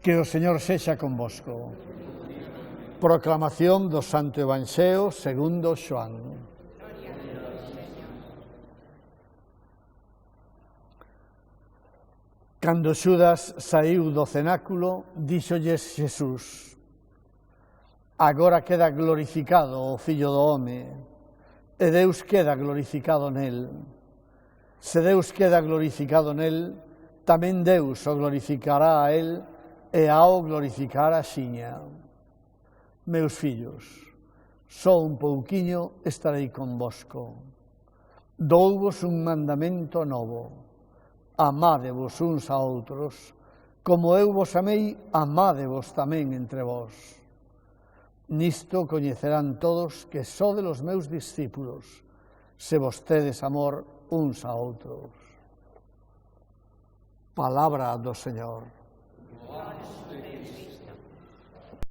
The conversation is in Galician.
Que o Señor sexa convosco. Proclamación do Santo Evanxeo segundo Xoán. Cando Xudas saiu do cenáculo, díxolles Xesús: agora queda glorificado o Fillo do Home, e Deus queda glorificado nel. Se Deus queda glorificado nel, tamén Deus o glorificará a el, e ao glorificar axiña. Meus fillos, só un pouquiño estarei convosco. Douvos un mandamento novo: amádevos uns a outros, como eu vos amei, amádevos tamén entre vós. Nisto coñecerán todos que sodes os meus discípulos, se vos tedes amor uns a outros. Palabra do Señor.